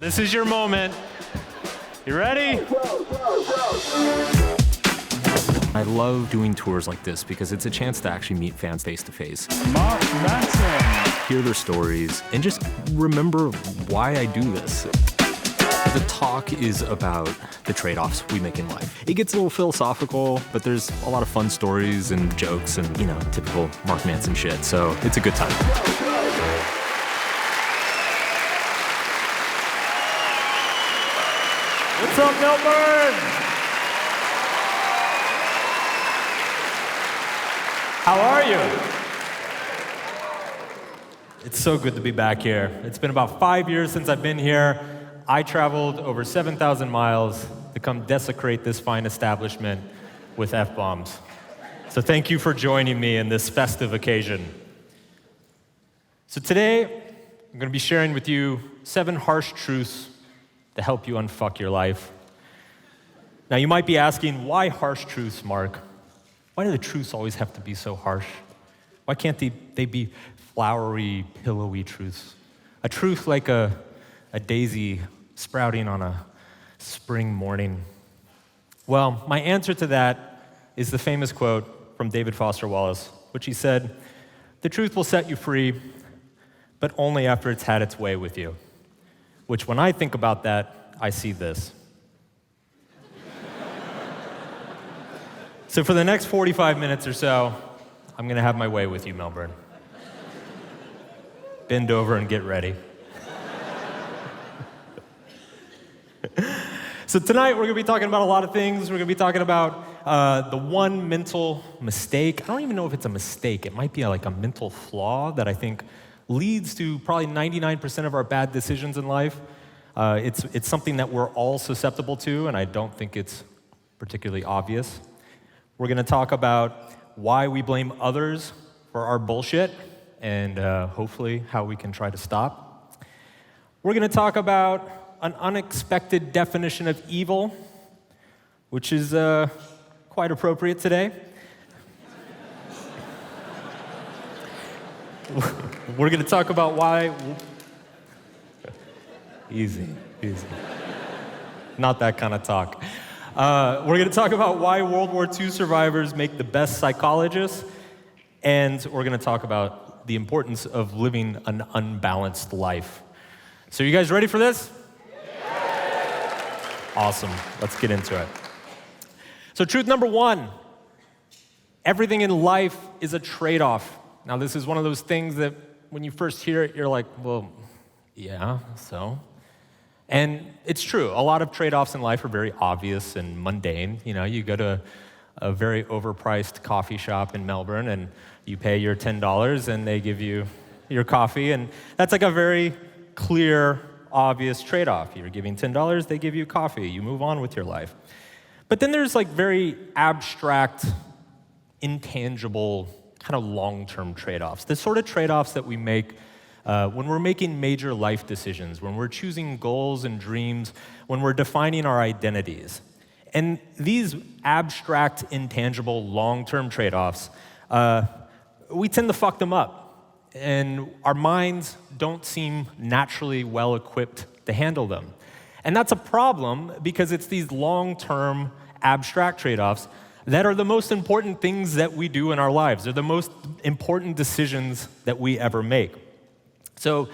This is your moment. You ready? I love doing tours like this because it's a chance to actually meet fans face to face. Manson. Hear their stories and just remember why I do this. The talk is about the trade-offs we make in life. It gets a little philosophical, but there's a lot of fun stories and jokes and, typical Mark Manson shit. So it's a good time. What's up, Melbourne? How are you? It's so good to be back here. It's been about 5 years since I've been here. I traveled over 7,000 miles to come desecrate this fine establishment with F-bombs. So thank you for joining me in this festive occasion. So today, I'm going to be sharing with you 7 harsh truths to help you unfuck your life. Now, you might be asking, why harsh truths, Mark? Why do the truths always have to be so harsh? Why can't they be flowery, pillowy truths? A truth like a daisy sprouting on a spring morning. Well, my answer to that is the famous quote from David Foster Wallace, which he said, "The truth will set you free, but only after it's had its way with you." Which, when I think about that, I see this. So for the next 45 minutes or so, I'm going to have my way with you, Melbourne. Bend over and get ready. So tonight, we're going to be talking about a lot of things. We're going to be talking about the one mental mistake. I don't even know if it's a mistake. It might be like a mental flaw that I think leads to probably 99% of our bad decisions in life. It's something that we're all susceptible to, and I don't think it's particularly obvious. We're going to talk about why we blame others for our bullshit, and hopefully how we can try to stop. We're going to talk about an unexpected definition of evil, which is quite appropriate today. We're going to talk about why... Easy. Not that kind of talk. We're going to talk about why World War II survivors make the best psychologists, and we're going to talk about the importance of living an unbalanced life. So you guys ready for this? Yeah. Awesome. Let's get into it. So truth number 1, everything in life is a trade-off. Now, this is one of those things that when you first hear it, you're like, well, yeah, so? And it's true. A lot of trade-offs in life are very obvious and mundane. You go to a very overpriced coffee shop in Melbourne, and you pay your $10, and they give you your coffee, and that's like a very clear, obvious trade-off. You're giving $10, they give you coffee. You move on with your life. But then there's like very abstract, intangible, kind of long-term trade-offs. The sort of trade-offs that we make when we're making major life decisions, when we're choosing goals and dreams, when we're defining our identities. And these abstract, intangible, long-term trade-offs, we tend to fuck them up. And our minds don't seem naturally well-equipped to handle them. And that's a problem because it's these long-term, abstract trade-offs that are the most important things that we do in our lives. They're the most important decisions that we ever make. So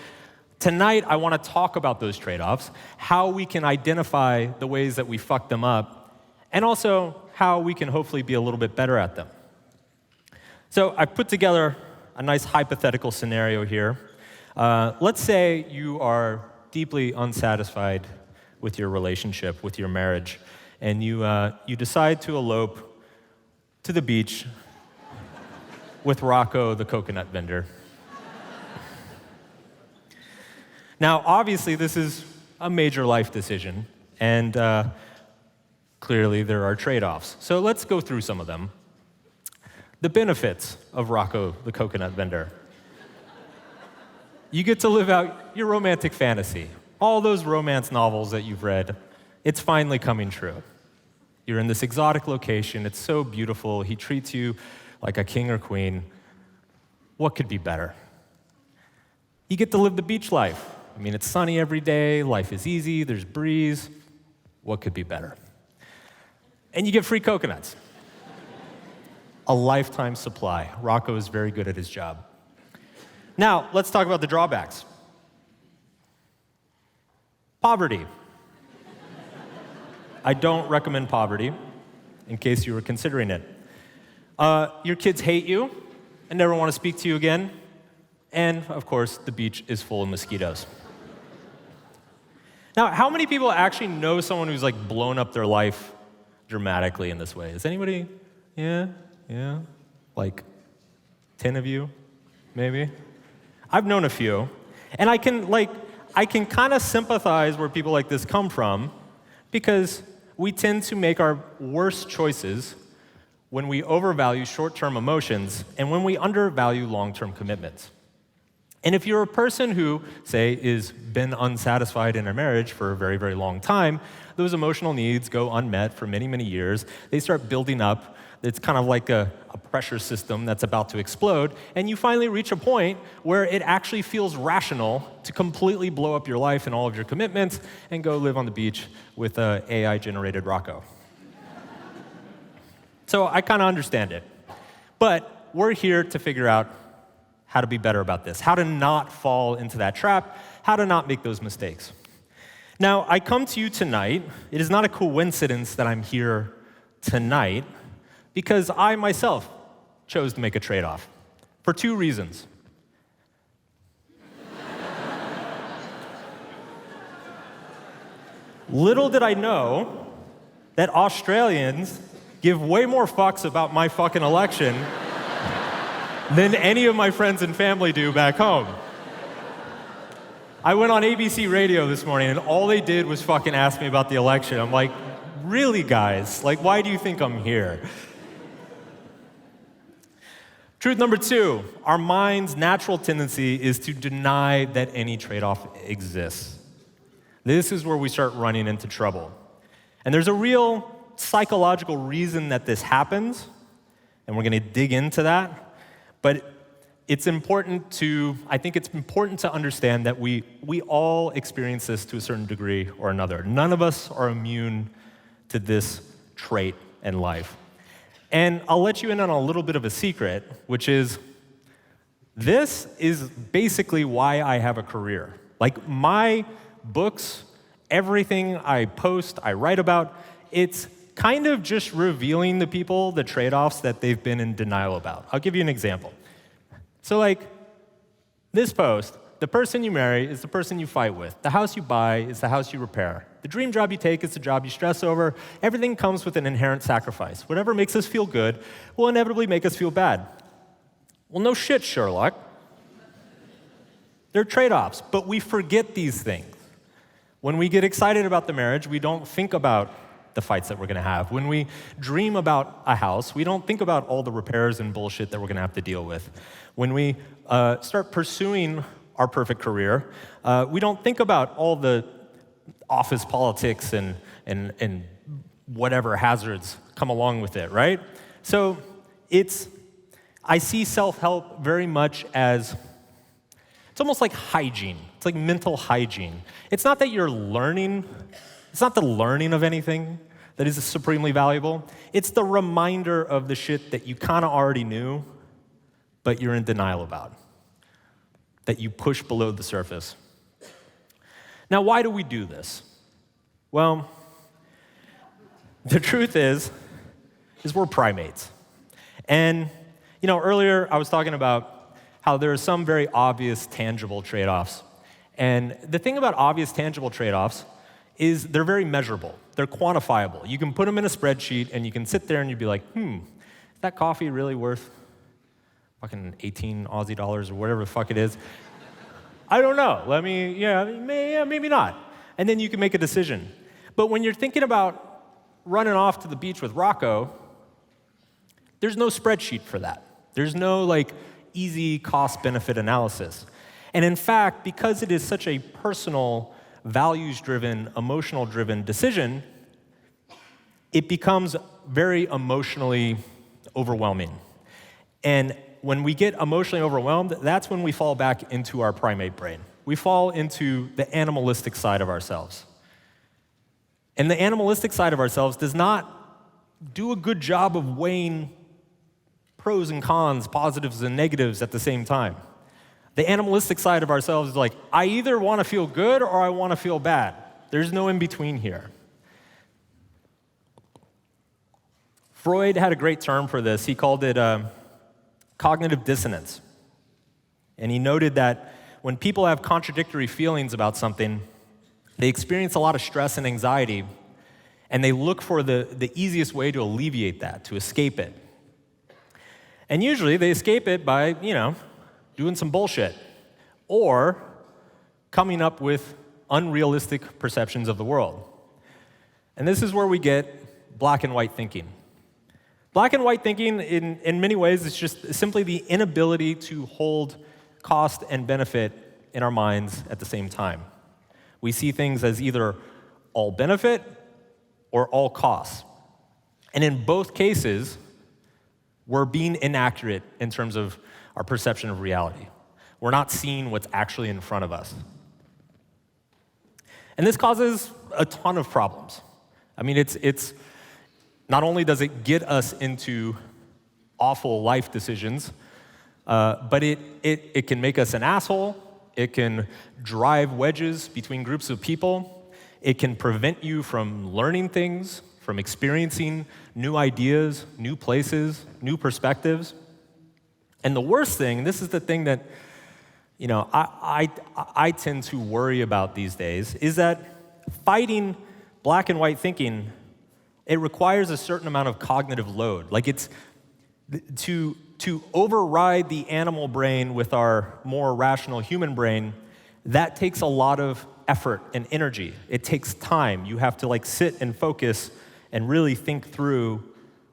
tonight, I want to talk about those trade-offs, how we can identify the ways that we fuck them up, and also how we can hopefully be a little bit better at them. So I put together a nice hypothetical scenario here. Let's say you are deeply unsatisfied with your relationship, with your marriage, and you decide to elope to the beach with Rocco, the coconut vendor. Now, obviously, this is a major life decision, and clearly there are trade-offs. So let's go through some of them. The benefits of Rocco, the coconut vendor. You get to live out your romantic fantasy. All those romance novels that you've read, it's finally coming true. You're in this exotic location. It's so beautiful. He treats you like a king or queen. What could be better? You get to live the beach life. I mean, it's sunny every day, life is easy, there's breeze. What could be better? And you get free coconuts. A lifetime supply. Rocco is very good at his job. Now, let's talk about the drawbacks. Poverty. I don't recommend poverty, in case you were considering it. Your kids hate you and never want to speak to you again. And, of course, the beach is full of mosquitoes. Now, how many people actually know someone who's like blown up their life dramatically in this way? Is anybody? Yeah? Like 10 of you, maybe? I've known a few. And I can kind of sympathize where people like this come from, because we tend to make our worst choices when we overvalue short-term emotions and when we undervalue long-term commitments. And if you're a person who, say, is been unsatisfied in a marriage for a very, very long time, those emotional needs go unmet for many, many years. They start building up. It's kind of like a pressure system that's about to explode, and you finally reach a point where it actually feels rational to completely blow up your life and all of your commitments and go live on the beach with an AI-generated Rocco. So I kind of understand it. But we're here to figure out how to be better about this, how to not fall into that trap, how to not make those mistakes. Now, I come to you tonight. It is not a coincidence that I'm here tonight, because I myself chose to make a trade-off for two reasons. Little did I know that Australians give way more fucks about my fucking election than any of my friends and family do back home. I went on ABC radio this morning, and all they did was fucking ask me about the election. I'm like, really, guys? Like, why do you think I'm here? Truth number two, our mind's natural tendency is to deny that any trade-off exists. This is where we start running into trouble. And there's a real psychological reason that this happens, and we're going to dig into that. But I think it's important to understand that we all experience this to a certain degree or another. None of us are immune to this trait in life. And I'll let you in on a little bit of a secret, which is this is basically why I have a career. Like, my books, everything I post, I write about, it's kind of just revealing to people the trade-offs that they've been in denial about. I'll give you an example. So, like, this post, the person you marry is the person you fight with. The house you buy is the house you repair. The dream job you take is the job you stress over. Everything comes with an inherent sacrifice. Whatever makes us feel good will inevitably make us feel bad. Well, no shit, Sherlock. They're trade-offs, but we forget these things. When we get excited about the marriage, we don't think about the fights that we're going to have. When we dream about a house, we don't think about all the repairs and bullshit that we're going to have to deal with. When we start pursuing our perfect career, we don't think about all the office politics and whatever hazards come along with it, right? So I see self-help very much as, it's almost like hygiene. It's like mental hygiene. It's not that you're learning, it's not the learning of anything that is supremely valuable. It's the reminder of the shit that you kind of already knew, but you're in denial about, that you push below the surface. Now, why do we do this? Well, the truth is we're primates. And, earlier I was talking about how there are some very obvious, tangible trade-offs. And the thing about obvious, tangible trade-offs is they're very measurable. They're quantifiable. You can put them in a spreadsheet, and you can sit there and you'd be like, is that coffee really worth fucking 18 Aussie dollars or whatever the fuck it is? I don't know. Maybe not. And then you can make a decision. But when you're thinking about running off to the beach with Rocco, there's no spreadsheet for that. There's no easy cost-benefit analysis. And in fact, because it is such a personal, values-driven, emotional-driven decision, it becomes very emotionally overwhelming. And when we get emotionally overwhelmed, that's when we fall back into our primate brain. we fall into the animalistic side of ourselves. And the animalistic side of ourselves does not do a good job of weighing pros and cons, positives and negatives at the same time. The animalistic side of ourselves is like, I either want to feel good or I want to feel bad. There's no in between here. Freud had a great term for this. He called it cognitive dissonance. And he noted that when people have contradictory feelings about something, they experience a lot of stress and anxiety, and they look for the easiest way to alleviate that, to escape it. And usually they escape it by, doing some bullshit or coming up with unrealistic perceptions of the world. And this is where we get black and white thinking. Black and white thinking, in many ways, is just simply the inability to hold cost and benefit in our minds at the same time. We see things as either all benefit or all costs. And in both cases, we're being inaccurate in terms of our perception of reality. We're not seeing what's actually in front of us. And this causes a ton of problems. I mean, it's not only does it get us into awful life decisions, but it can make us an asshole. It can drive wedges between groups of people. It can prevent you from learning things, from experiencing new ideas, new places, new perspectives. And the worst thing, this is the thing that I tend to worry about these days, is that fighting black and white thinking, it requires a certain amount of cognitive load. Like it's to override the animal brain with our more rational human brain, that takes a lot of effort and energy. It takes time. You have to sit and focus and really think through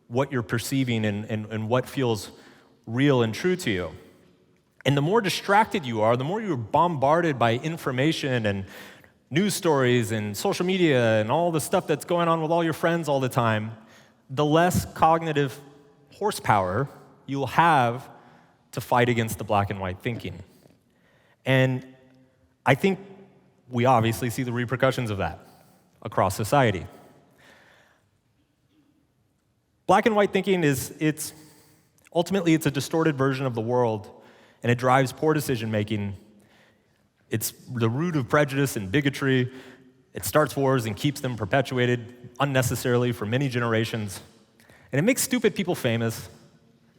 what you're perceiving and what feels real and true to you. And the more distracted you are, the more you're bombarded by information and news stories and social media and all the stuff that's going on with all your friends all the time, the less cognitive horsepower you'll have to fight against the black and white thinking. And I think we obviously see the repercussions of that across society. Black and white thinking it's ultimately a distorted version of the world, and it drives poor decision making. It's the root of prejudice and bigotry. It starts wars and keeps them perpetuated unnecessarily for many generations. And it makes stupid people famous,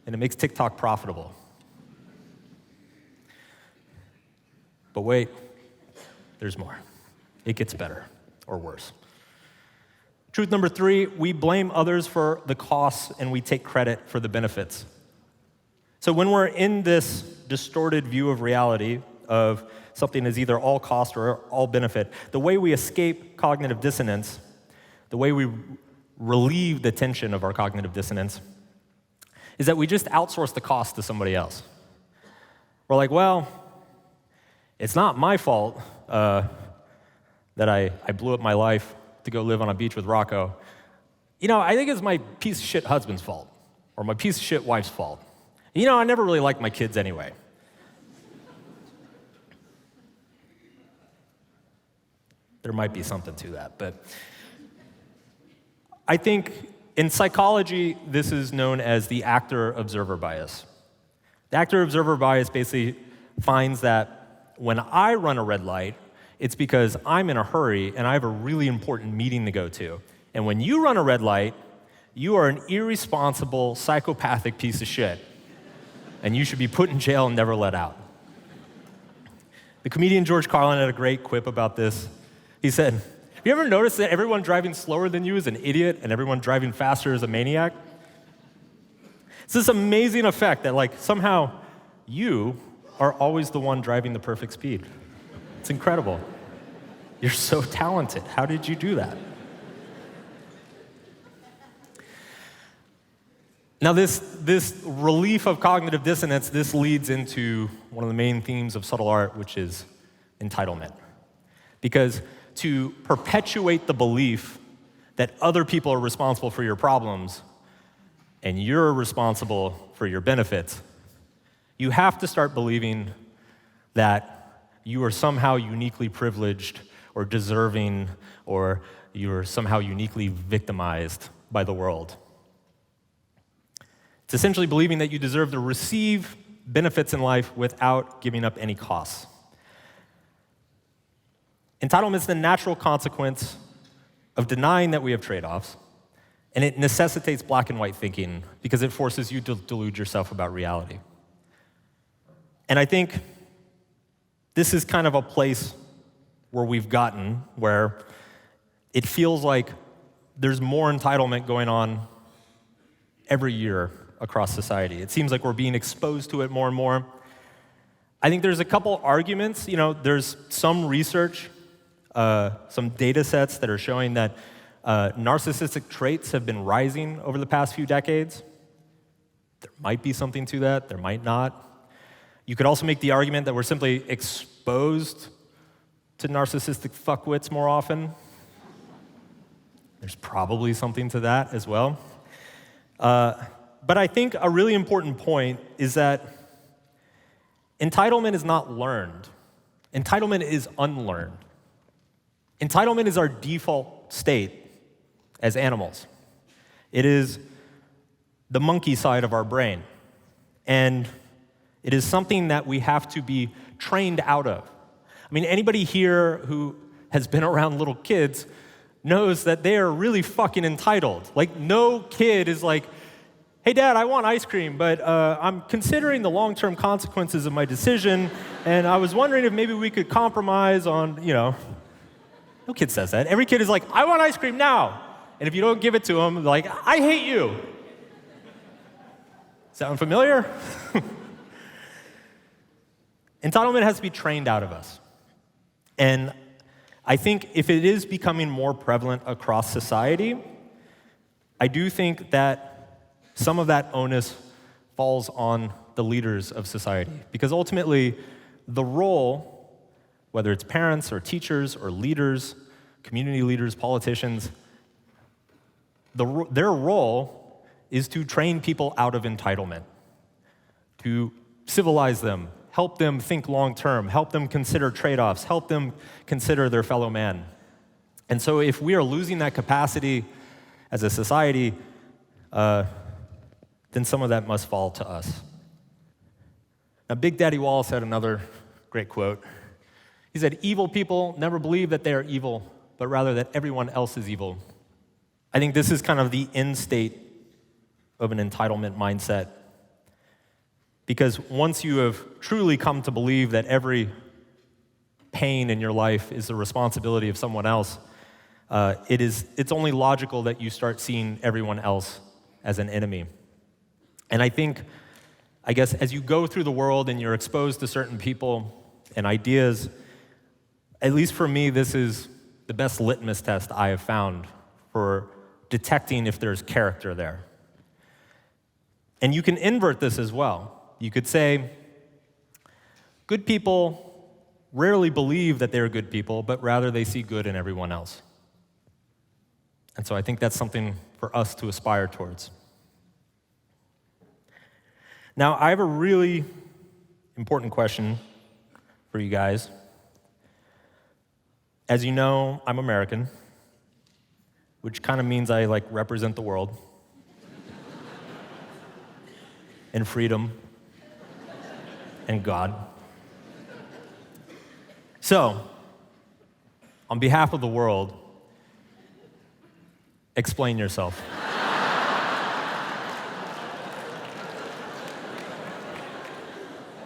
and it makes TikTok profitable. But wait, there's more. It gets better or worse. Truth number 3, we blame others for the costs and we take credit for the benefits. So when we're in this distorted view of reality of something is either all cost or all benefit, the way we escape cognitive dissonance, the way we relieve the tension of our cognitive dissonance, is that we just outsource the cost to somebody else. We're like, well, it's not my fault that I blew up my life to go live on a beach with Rocco. I think it's my piece of shit husband's fault, or my piece of shit wife's fault. I never really liked my kids anyway. There might be something to that, but I think in psychology, this is known as the actor-observer bias. The actor-observer bias basically finds that when I run a red light, it's because I'm in a hurry and I have a really important meeting to go to. And when you run a red light, you are an irresponsible, psychopathic piece of shit. And you should be put in jail and never let out. The comedian George Carlin had a great quip about this. He said, have you ever noticed that everyone driving slower than you is an idiot and everyone driving faster is a maniac? It's this amazing effect that somehow you are always the one driving the perfect speed. It's incredible. You're so talented. How did you do that? Now this relief of cognitive dissonance, this leads into one of the main themes of subtle art, which is entitlement. Because to perpetuate the belief that other people are responsible for your problems and you're responsible for your benefits, you have to start believing that you are somehow uniquely privileged or deserving, or you are somehow uniquely victimized by the world. It's essentially believing that you deserve to receive benefits in life without giving up any costs. Entitlement is the natural consequence of denying that we have trade-offs, and it necessitates black and white thinking because it forces you to delude yourself about reality. And I think this is kind of a place where we've gotten where it feels like there's more entitlement going on every year across society. It seems like we're being exposed to it more and more. I think there's a couple arguments. There's some research, some data sets that are showing that narcissistic traits have been rising over the past few decades. There might be something to that, there might not. You could also make the argument that we're simply exposed to narcissistic fuckwits more often. There's probably something to that as well. But I think a really important point is that entitlement is not learned. Entitlement is unlearned. Entitlement is our default state as animals. It is the monkey side of our brain. And it is something that we have to be trained out of. I mean, anybody here who has been around little kids knows that they are really fucking entitled. Like, no kid is like, hey, Dad, I want ice cream, but I'm considering the long-term consequences of my decision, and I was wondering if maybe we could compromise on, No kid says that. Every kid is like, I want ice cream now. And if you don't give it to them, like, I hate you. Sound familiar? Entitlement has to be trained out of us. And I think if it is becoming more prevalent across society, I do think that some of that onus falls on the leaders of society. Because ultimately, the role, whether it's parents or teachers or leaders, community leaders, politicians, their role is to train people out of entitlement, to civilize them, help them think long-term, help them consider trade-offs, help them consider their fellow man. And so if we are losing that capacity as a society, then some of that must fall to us. Now, Big Daddy Wallace had another great quote. He said, "Evil people never believe that they are evil, but rather that everyone else is evil." I think this is kind of the end state of an entitlement mindset. Because once you have truly come to believe that every pain in your life is the responsibility of someone else, it's only logical that you start seeing everyone else as an enemy. And I guess, as you go through the world and you're exposed to certain people and ideas, at least for me, this is the best litmus test I have found for detecting if there's character there. And you can invert this as well. You could say, good people rarely believe that they're good people, but rather they see good in everyone else. And so I think that's something for us to aspire towards. Now, I have a really important question for you guys. As you know, I'm American, which kind of means I represent the world and freedom and God. So, on behalf of the world, explain yourself.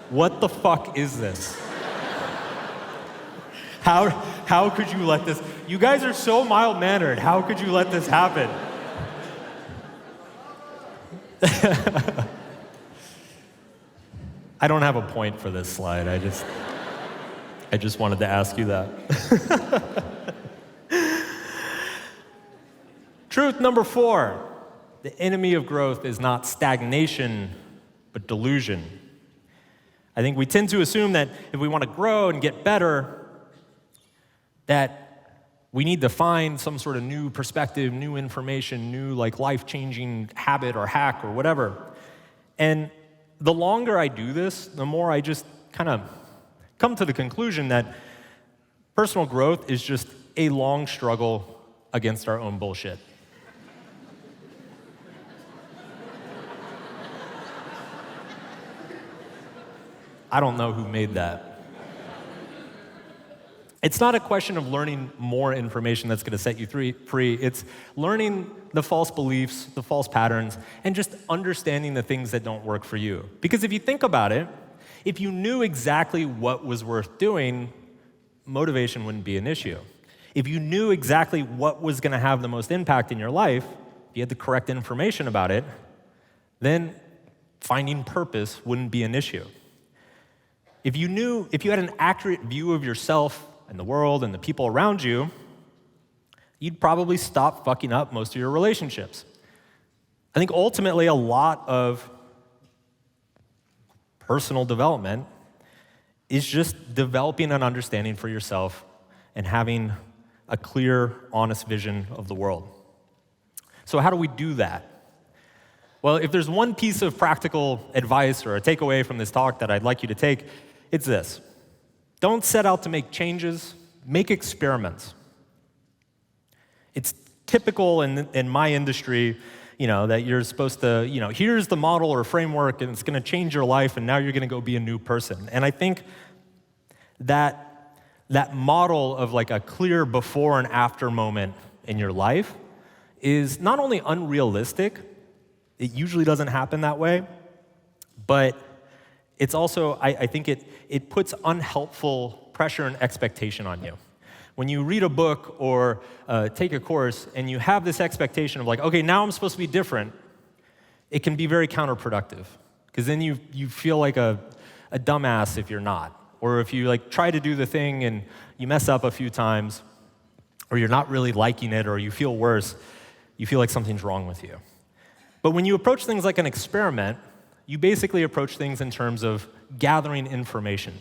What the fuck is this? How could you let this? You guys are so mild-mannered. How could you let this happen? I don't have a point for this slide. I just wanted to ask you that. Truth number 4. The enemy of growth is not stagnation, but delusion. I think we tend to assume that if we want to grow and get better, that we need to find some sort of new perspective, new information, new life-changing habit or hack or whatever. And the longer I do this, the more I just kind of come to the conclusion that personal growth is just a long struggle against our own bullshit. I don't know who made that. It's not a question of learning more information that's going to set you free. It's learning the false beliefs, the false patterns, and just understanding the things that don't work for you. Because if you think about it, if you knew exactly what was worth doing, motivation wouldn't be an issue. If you knew exactly what was going to have the most impact in your life, if you had the correct information about it, then finding purpose wouldn't be an issue. If you had an accurate view of yourself and the world and the people around you, you'd probably stop fucking up most of your relationships. I think ultimately a lot of personal development is just developing an understanding for yourself and having a clear, honest vision of the world. So how do we do that? Well, if there's one piece of practical advice or a takeaway from this talk that I'd like you to take, it's this. Don't set out to make changes, make experiments. It's typical in my industry, that you're supposed to, here's the model or framework and it's going to change your life and now you're going to go be a new person. And I think that model of like a clear before and after moment in your life is not only unrealistic, it usually doesn't happen that way, but it's also, I think it puts unhelpful pressure and expectation on you. When you read a book or take a course and you have this expectation of like, okay, now I'm supposed to be different, it can be very counterproductive. Because then you feel like a dumbass if you're not. Or if you like try to do the thing and you mess up a few times, or you're not really liking it, or you feel worse, you feel like something's wrong with you. But when you approach things like an experiment, you basically approach things in terms of gathering information.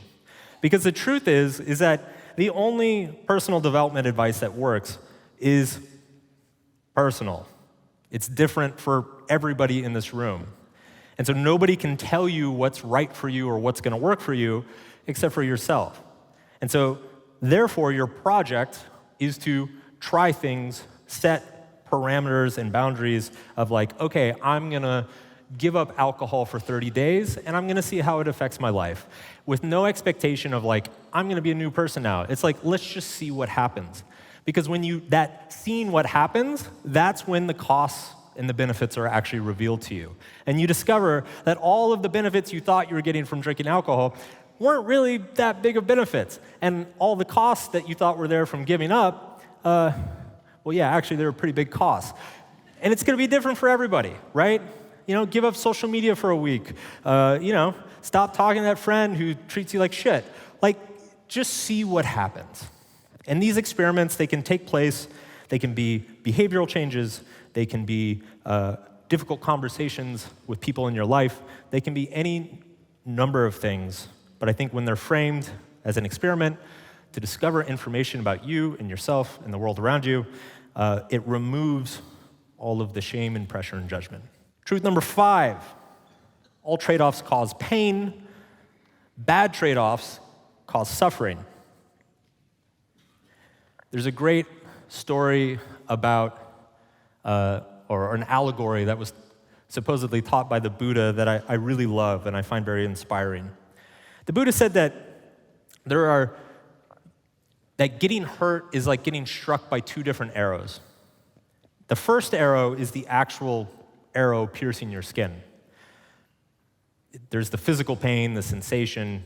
Because the truth is that the only personal development advice that works is personal. It's different for everybody in this room. And so nobody can tell you what's right for you or what's going to work for you except for yourself. And so therefore, your project is to try things, set parameters and boundaries of like, okay, I'm going to give up alcohol for 30 days, and I'm going to see how it affects my life, with no expectation of like, I'm going to be a new person now. It's like, let's just see what happens. Because when seeing what happens, that's when the costs and the benefits are actually revealed to you. And you discover that all of the benefits you thought you were getting from drinking alcohol weren't really that big of benefits. And all the costs that you thought were there from giving up, actually, they were pretty big costs. And it's going to be different for everybody, right? Give up social media for a week. Stop talking to that friend who treats you like shit. Like, just see what happens. And these experiments, they can take place. They can be behavioral changes. They can be difficult conversations with people in your life. They can be any number of things. But I think when they're framed as an experiment to discover information about you and yourself and the world around you, it removes all of the shame and pressure and judgment. Truth number 5, all trade-offs cause pain. Bad trade-offs cause suffering. There's a great story about, or an allegory that was supposedly taught by the Buddha that I really love and I find very inspiring. The Buddha said that that getting hurt is like getting struck by 2 different arrows. The first arrow is the actual arrow piercing your skin. There's the physical pain, the sensation.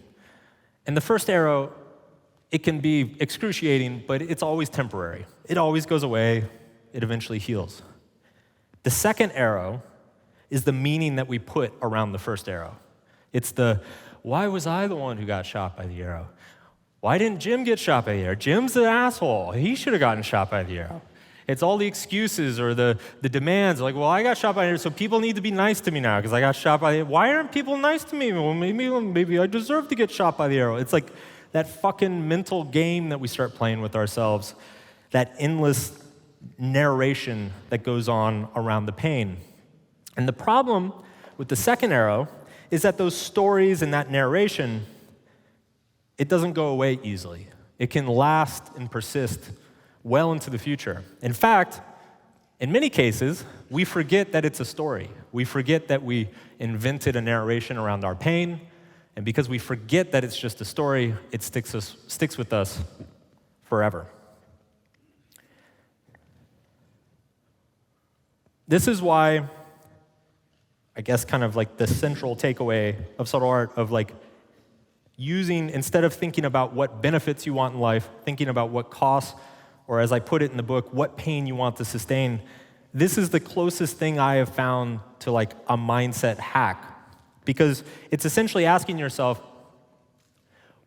And the first arrow, it can be excruciating, but it's always temporary. It always goes away. It eventually heals. The second arrow is the meaning that we put around the first arrow. It's why was I the one who got shot by the arrow? Why didn't Jim get shot by the arrow? Jim's an asshole. He should have gotten shot by the arrow. It's all the excuses or the demands, like, well, I got shot by the arrow, so people need to be nice to me now because I got shot by the arrow. Why aren't people nice to me? Well, maybe I deserve to get shot by the arrow. It's like that fucking mental game that we start playing with ourselves, that endless narration that goes on around the pain. And the problem with the second arrow is that those stories and that narration, it doesn't go away easily. It can last and persist well into the future. In fact, in many cases, we forget that it's a story. We forget that we invented a narration around our pain, and because we forget that it's just a story, it sticks with us forever. This is why, I guess, kind of like the central takeaway of subtle art of like using, instead of thinking about what benefits you want in life, thinking about what costs, or as I put it in the book, what pain you want to sustain, this is the closest thing I have found to like a mindset hack. Because it's essentially asking yourself,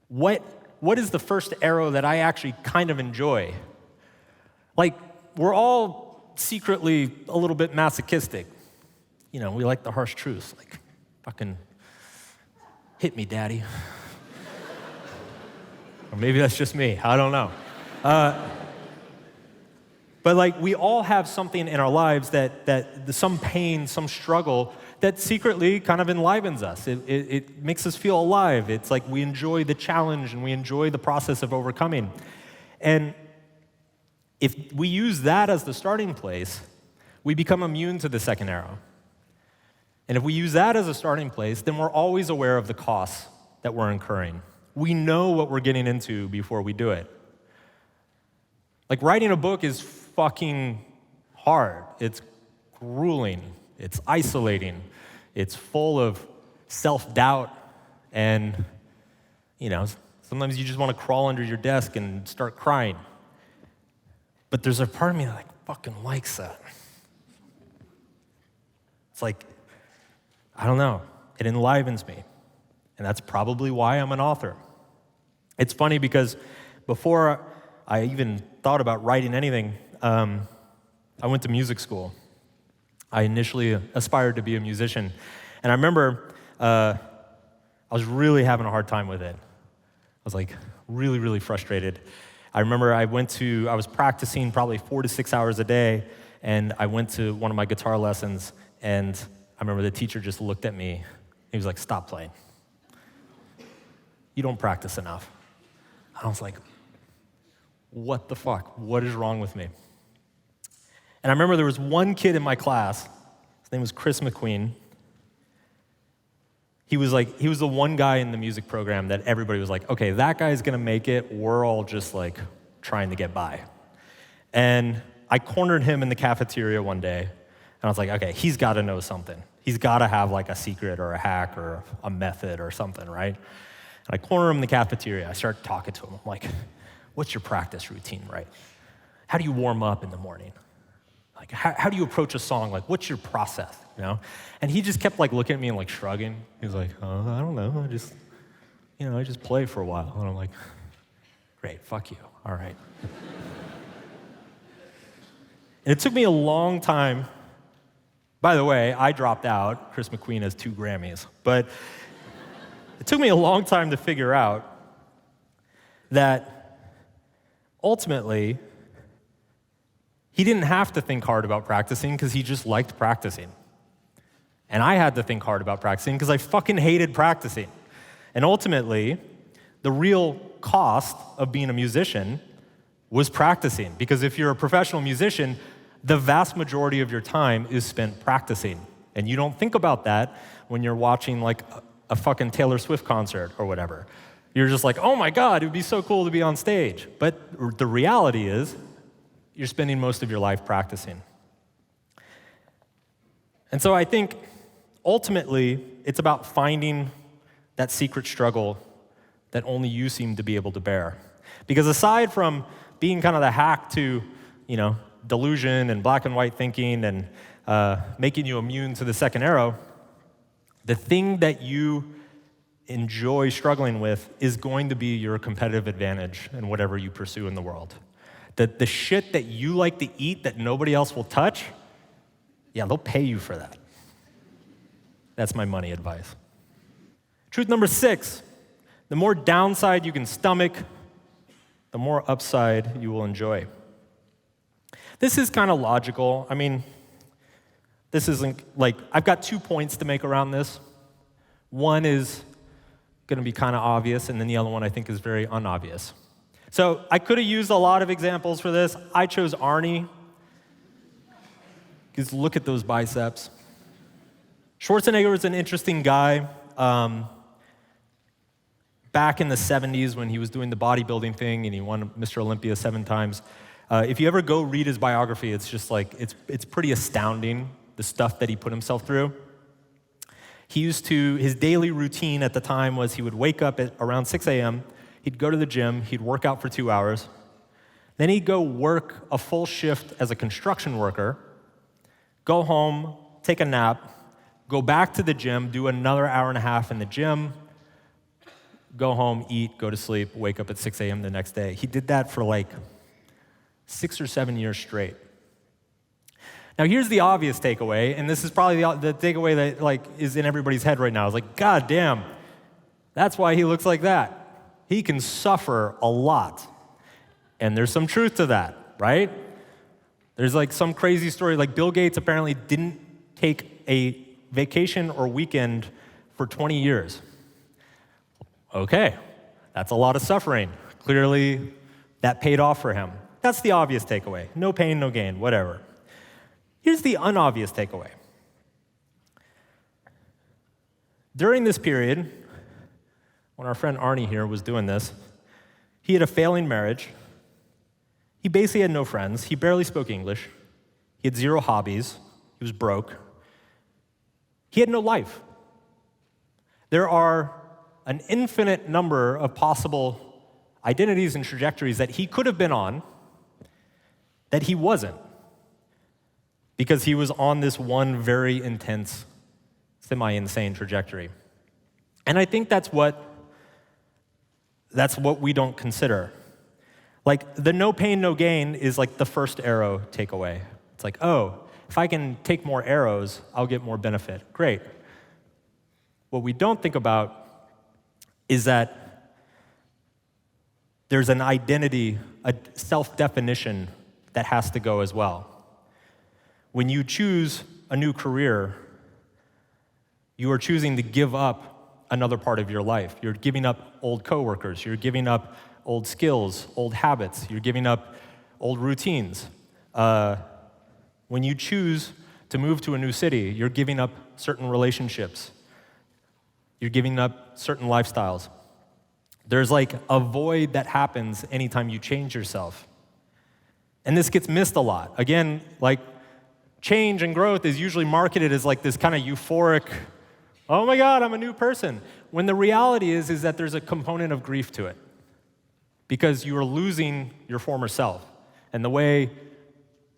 what is the first arrow that I actually kind of enjoy? Like, we're all secretly a little bit masochistic. You know, we like the harsh truths, like, fucking hit me, daddy. Or maybe that's just me, I don't know. But like, we all have something in our lives that some pain, some struggle, that secretly kind of enlivens us. It makes us feel alive. It's like we enjoy the challenge and we enjoy the process of overcoming. And if we use that as the starting place, we become immune to the second arrow. And if we use that as a starting place, then we're always aware of the costs that we're incurring. We know what we're getting into before we do it. Like, writing a book is fucking hard. It's grueling. It's isolating. It's full of self-doubt. And, you know, sometimes you just want to crawl under your desk and start crying. But there's a part of me that like fucking likes that. It's like, I don't know. It enlivens me. And that's probably why I'm an author. It's funny because before I even thought about writing anything, I went to music school. I initially aspired to be a musician. And I remember I was really having a hard time with it. I was like really, really frustrated. I remember I was practicing probably 4 to 6 hours a day, and I went to one of my guitar lessons, and I remember the teacher just looked at me. He was like, "Stop playing. You don't practice enough." And I was like, what the fuck? What is wrong with me? And I remember there was one kid in my class. His name was Chris McQueen. He was the one guy in the music program that everybody was like, okay, that guy's gonna make it. We're all just like trying to get by. And I cornered him in the cafeteria one day, and I was like, okay, he's gotta know something. He's gotta have like a secret or a hack or a method or something, right? And I corner him in the cafeteria. I start talking to him. I'm like, what's your practice routine, right? How do you warm up in the morning? Like, how do you approach a song? Like, what's your process, you know? And he just kept like looking at me and like shrugging. He was like, I don't know, I just play for a while. And I'm like, great, fuck you, all right. And it took me a long time. By the way, I dropped out. Chris McQueen has 2 Grammys. But it took me a long time to figure out that ultimately, he didn't have to think hard about practicing because he just liked practicing. And I had to think hard about practicing because I fucking hated practicing. And ultimately, the real cost of being a musician was practicing. Because if you're a professional musician, the vast majority of your time is spent practicing. And you don't think about that when you're watching like a fucking Taylor Swift concert or whatever. You're just like, oh my God, it would be so cool to be on stage. But the reality is, you're spending most of your life practicing. And so I think, ultimately, it's about finding that secret struggle that only you seem to be able to bear. Because aside from being kind of the hack to, delusion and black and white thinking and making you immune to the second arrow, the thing that you enjoy struggling with is going to be your competitive advantage in whatever you pursue in the world. The shit that you like to eat that nobody else will touch, yeah, they'll pay you for that. That's my money advice. Truth number 6, the more downside you can stomach, the more upside you will enjoy. This is kind of logical. I mean, this isn't like, I've got 2 points to make around this. One is, going to be kind of obvious, and then the other one I think is very unobvious. So I could have used a lot of examples for this. I chose Arnie, because look at those biceps. Schwarzenegger was an interesting guy. Back in the 70s when he was doing the bodybuilding thing and he won Mr. Olympia 7 times, if you ever go read his biography, it's just like, it's pretty astounding, the stuff that he put himself through. His daily routine at the time was he would wake up at around 6 a.m., he'd go to the gym, he'd work out for 2 hours, then he'd go work a full shift as a construction worker, go home, take a nap, go back to the gym, do another hour and a half in the gym, go home, eat, go to sleep, wake up at 6 a.m. the next day. He did that for like 6 or 7 years straight. Now here's the obvious takeaway, and this is probably the takeaway that like is in everybody's head right now. It's like, God damn, that's why he looks like that. He can suffer a lot. And there's some truth to that, right? There's like some crazy story, like Bill Gates apparently didn't take a vacation or weekend for 20 years. Okay, that's a lot of suffering. Clearly, that paid off for him. That's the obvious takeaway. No pain, no gain, whatever. Here's the unobvious takeaway. During this period, when our friend Arnie here was doing this, he had a failing marriage. He basically had no friends. He barely spoke English. He had 0 hobbies. He was broke. He had no life. There are an infinite number of possible identities and trajectories that he could have been on that he wasn't, because he was on this one very intense, semi-insane trajectory. And I think that's what we don't consider. Like, the no pain, no gain is like the first arrow takeaway. It's like, oh, if I can take more arrows, I'll get more benefit. Great. What we don't think about is that there's an identity, a self-definition that has to go as well. When you choose a new career, you are choosing to give up another part of your life. You're giving up old coworkers. You're giving up old skills, old habits. You're giving up old routines. When you choose to move to a new city, you're giving up certain relationships. You're giving up certain lifestyles. There's like a void that happens anytime you change yourself. And this gets missed a lot. Again, like, change and growth is usually marketed as like this kind of euphoric, oh my God, I'm a new person. When the reality is that there's a component of grief to it, because you are losing your former self. And the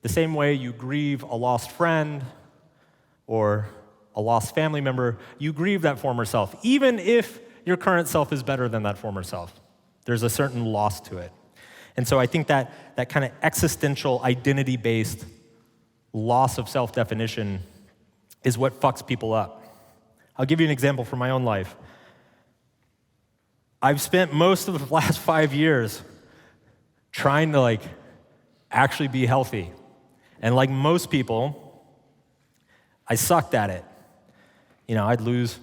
same way you grieve a lost friend or a lost family member, you grieve that former self, even if your current self is better than that former self. There's a certain loss to it. And so I think that kind of existential, identity-based loss of self-definition is what fucks people up. I'll give you an example from my own life. I've spent most of the last 5 years trying to like actually be healthy. And like most people, I sucked at it. You know, I'd lose,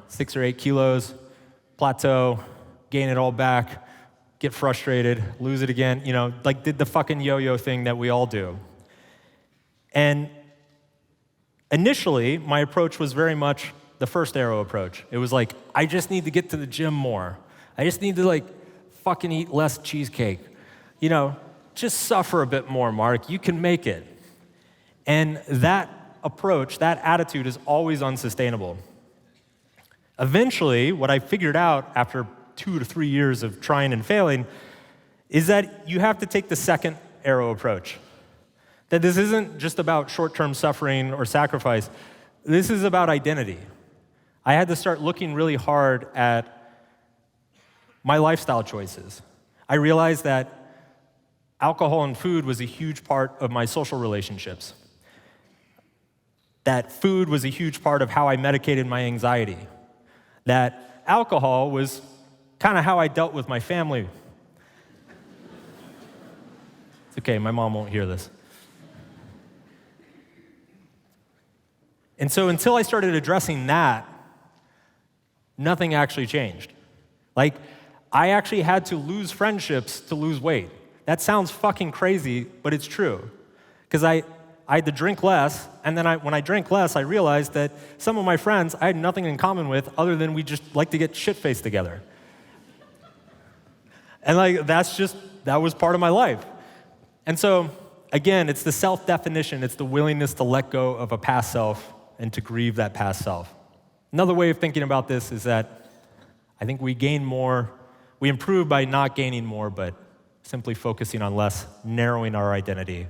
6 or 8 kilos, plateau, gain it all back, get frustrated, lose it again, like did the fucking yo-yo thing that we all do. And initially, my approach was very much the first arrow approach. It was like, I just need to get to the gym more. I just need to like fucking eat less cheesecake. Just suffer a bit more, Mark. You can make it. And that approach, that attitude is always unsustainable. Eventually, what I figured out after 2 to 3 years of trying and failing is that you have to take the second arrow approach. That this isn't just about short-term suffering or sacrifice. This is about identity. I had to start looking really hard at my lifestyle choices. I realized that alcohol and food was a huge part of my social relationships. That food was a huge part of how I medicated my anxiety. That alcohol was kind of how I dealt with my family. It's okay, my mom won't hear this. And so until I started addressing that, nothing actually changed. Like, I actually had to lose friendships to lose weight. That sounds fucking crazy, but it's true. Because I had to drink less, and then when I drank less, I realized that some of my friends I had nothing in common with other than we just like to get shit-faced together. And like, that was part of my life. And so, again, it's the self-definition, it's the willingness to let go of a past self and to grieve that past self. Another way of thinking about this is that I think we gain more, we improve by not gaining more, but simply focusing on less, narrowing our identity.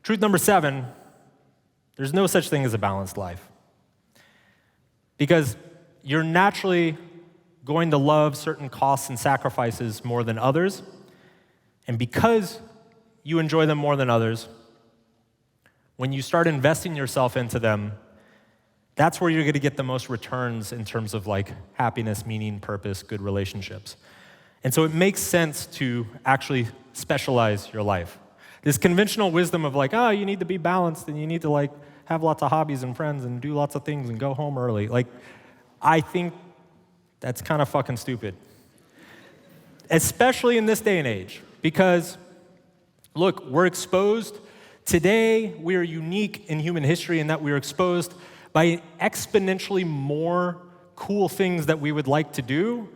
Truth number 7, there's no such thing as a balanced life. Because you're naturally going to love certain costs and sacrifices more than others, and because you enjoy them more than others, when you start investing yourself into them, that's where you're going to get the most returns in terms of like happiness, meaning, purpose, good relationships. And so it makes sense to actually specialize your life. This conventional wisdom of like, you need to be balanced and you need to like have lots of hobbies and friends and do lots of things and go home early. Like, I think that's kind of fucking stupid. Especially in this day and age, because look, we're exposed. Today, we are unique in human history in that we are exposed by exponentially more cool things that we would like to do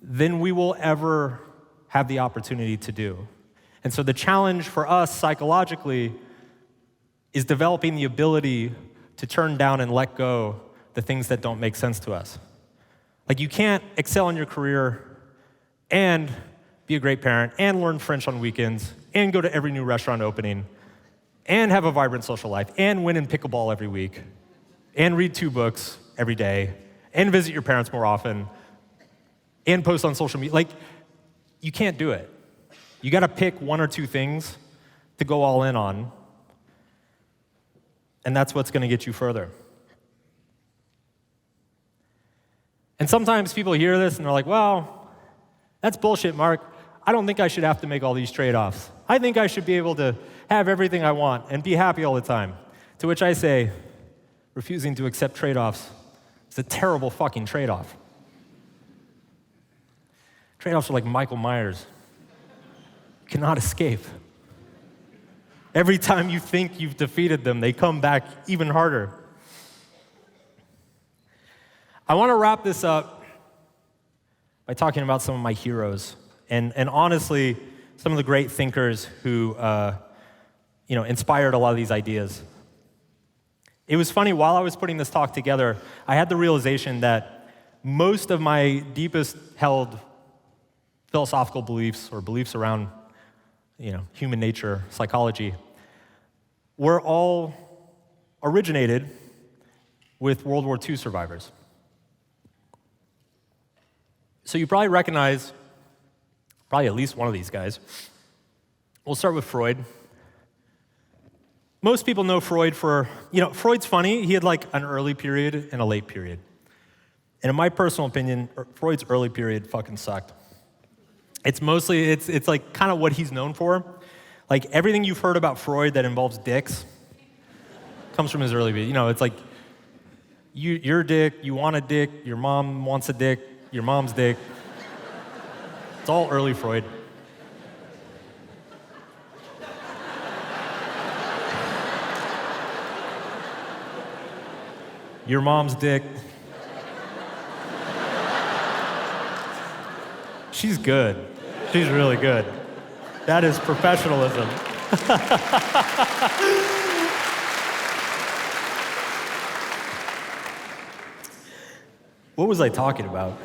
than we will ever have the opportunity to do. And so the challenge for us psychologically is developing the ability to turn down and let go the things that don't make sense to us. Like, you can't excel in your career and be a great parent and learn French on weekends and go to every new restaurant opening and have a vibrant social life and win in pickleball every week and read 2 books every day and visit your parents more often and post on social media. Like, you can't do it. You got to pick 1 or 2 things to go all in on, and that's what's going to get you further. And sometimes people hear this and they're like, well, that's bullshit, Mark. I don't think I should have to make all these trade-offs. I think I should be able to have everything I want and be happy all the time. To which I say, refusing to accept trade-offs is a terrible fucking trade-off. Trade-offs are like Michael Myers. You cannot escape. Every time you think you've defeated them, they come back even harder. I want to wrap this up by talking about some of my heroes, and honestly, some of the great thinkers who inspired a lot of these ideas. It was funny, while I was putting this talk together, I had the realization that most of my deepest held philosophical beliefs or beliefs around human nature, psychology, were all originated with World War II survivors. So you probably recognize at least one of these guys. We'll start with Freud. Most people know Freud for, Freud's funny. He had like an early period and a late period. And in my personal opinion, Freud's early period fucking sucked. It's mostly, it's like kind of what he's known for. Like, everything you've heard about Freud that involves dicks comes from his early period. It's like, you're a dick, you want a dick, your mom wants a dick, your mom's dick. It's all early Freud. Your mom's dick. She's good. She's really good. That is professionalism. What was I talking about?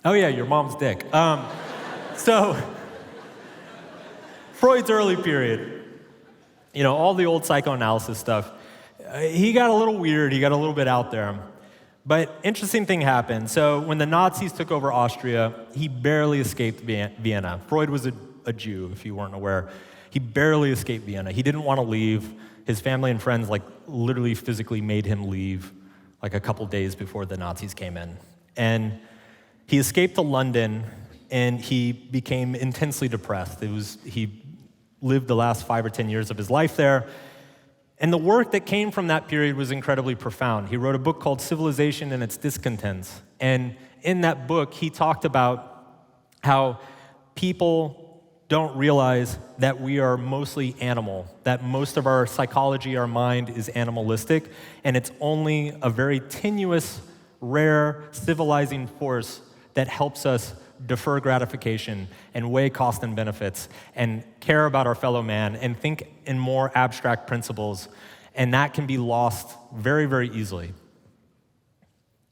Oh yeah, your mom's dick. So, Freud's early period, all the old psychoanalysis stuff, he got a little weird, he got a little bit out there. But interesting thing happened. So when the Nazis took over Austria, he barely escaped Vienna. Freud was a Jew, if you weren't aware. He barely escaped Vienna. He didn't want to leave. His family and friends literally physically made him leave a couple days before the Nazis came in. And he escaped to London, and he became intensely depressed. He lived the last 5 or 10 years of his life there, And the work that came from that period was incredibly profound. He wrote a book called Civilization and Its Discontents. And in that book, he talked about how people don't realize that we are mostly animal, that most of our psychology, our mind is animalistic, and it's only a very tenuous, rare, civilizing force that helps us defer gratification and weigh cost and benefits and care about our fellow man and think in more abstract principles, and that can be lost very, very easily.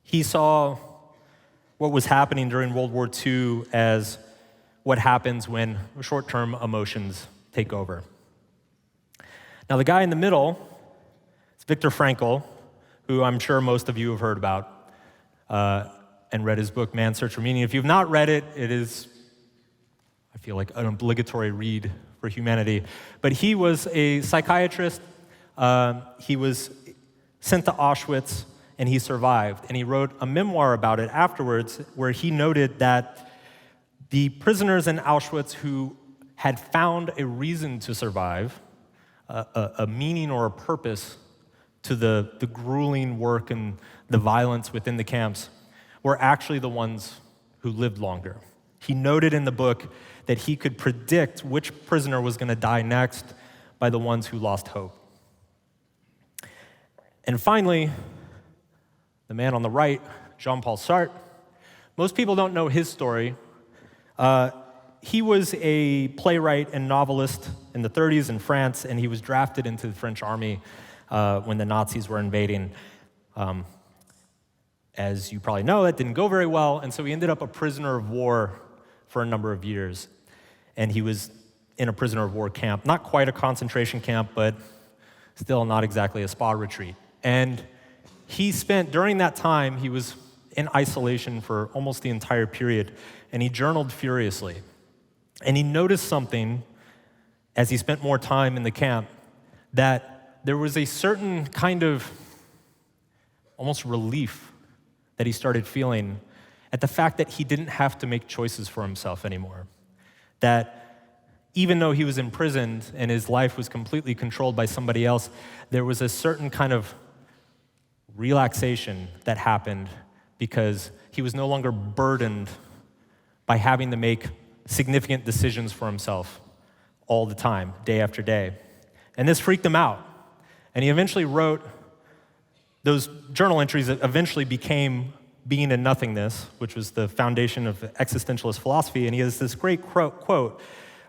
He saw what was happening during World War II as what happens when short-term emotions take over. Now, the guy in the middle is Viktor Frankl, who I'm sure most of you have heard about and read his book, Man's Search for Meaning. If you've not read it, it is, I feel like, an obligatory read for humanity. But he was a psychiatrist. He was sent to Auschwitz, and he survived. And he wrote a memoir about it afterwards, where he noted that the prisoners in Auschwitz who had found a reason to survive, a meaning or a purpose to the grueling work and the violence within the camps, were actually the ones who lived longer. He noted in the book that he could predict which prisoner was going to die next by the ones who lost hope. And finally, the man on the right, Jean-Paul Sartre. Most people don't know his story. He was a playwright and novelist in the 30s in France, and he was drafted into the French army when the Nazis were invading. As you probably know, that didn't go very well, and so he ended up a prisoner of war for a number of years. And he was in a prisoner of war camp, not quite a concentration camp, but still not exactly a spa retreat. And he spent, during that time, he was in isolation for almost the entire period, and he journaled furiously. And he noticed something as he spent more time in the camp, that there was a certain kind of almost relief that he started feeling at the fact that he didn't have to make choices for himself anymore. That even though he was imprisoned and his life was completely controlled by somebody else, there was a certain kind of relaxation that happened because he was no longer burdened by having to make significant decisions for himself all the time, day after day. And this freaked him out. And he eventually wrote those journal entries that eventually became Being and Nothingness, which was the foundation of existentialist philosophy. And he has this great quote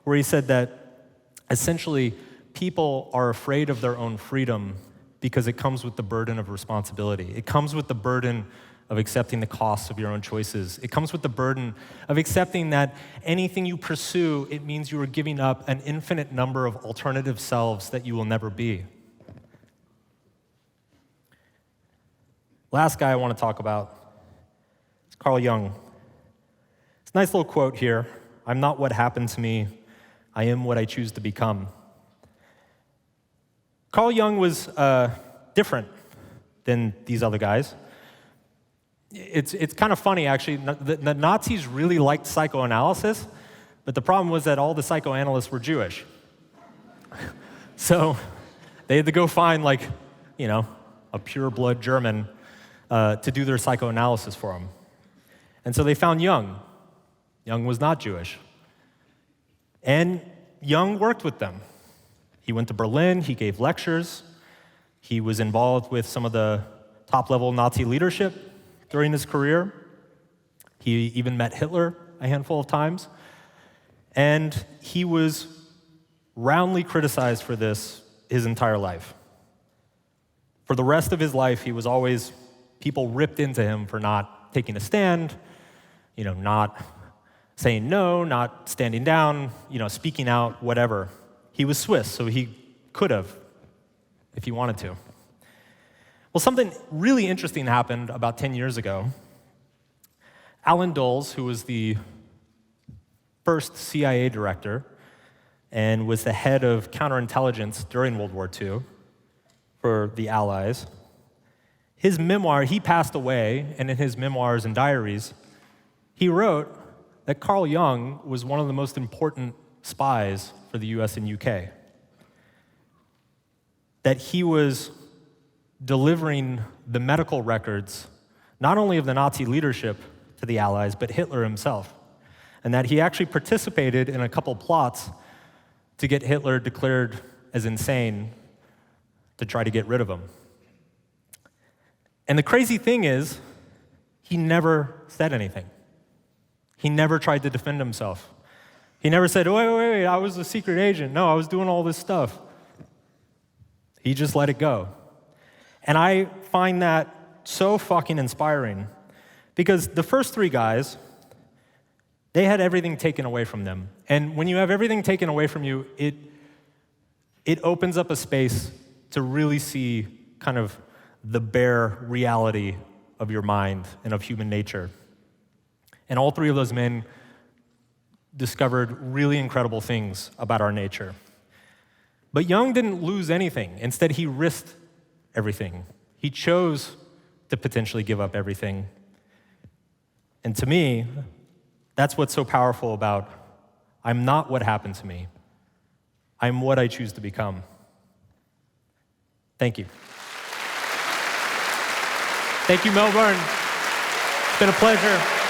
where he said that essentially people are afraid of their own freedom because it comes with the burden of responsibility. It comes with the burden of accepting the costs of your own choices. It comes with the burden of accepting that anything you pursue, it means you are giving up an infinite number of alternative selves that you will never be. Last guy I want to talk about is Carl Jung. It's a nice little quote here. I'm not what happened to me. I am what I choose to become. Carl Jung was different than these other guys. It's kind of funny, actually. The Nazis really liked psychoanalysis, but the problem was that all the psychoanalysts were Jewish. So they had to go find, a pure-blood German to do their psychoanalysis for them. And so they found Jung. Jung was not Jewish. And Jung worked with them. He went to Berlin, he gave lectures, he was involved with some of the top-level Nazi leadership during his career. He even met Hitler a handful of times. And he was roundly criticized for this his entire life. For the rest of his life, people ripped into him for not taking a stand, not saying no, not standing down, speaking out, whatever. He was Swiss, so he could have, if he wanted to. Well, something really interesting happened about 10 years ago. Alan Dulles, who was the first CIA director and was the head of counterintelligence during World War II for the Allies, his memoir, he passed away, and in his memoirs and diaries, he wrote that Carl Jung was one of the most important spies for the US and UK. that he was delivering the medical records, not only of the Nazi leadership to the Allies, but Hitler himself, and that he actually participated in a couple plots to get Hitler declared as insane to try to get rid of him. And the crazy thing is, he never said anything. He never tried to defend himself. He never said, wait, I was a secret agent. No, I was doing all this stuff. He just let it go. And I find that so fucking inspiring, because the first three guys, they had everything taken away from them. And when you have everything taken away from you, it opens up a space to really see kind of the bare reality of your mind and of human nature. And all three of those men discovered really incredible things about our nature. But Jung didn't lose anything. Instead, he risked everything. He chose to potentially give up everything. And to me, that's what's so powerful about I'm not what happened to me. I'm what I choose to become. Thank you. Thank you, Melbourne. It's been a pleasure.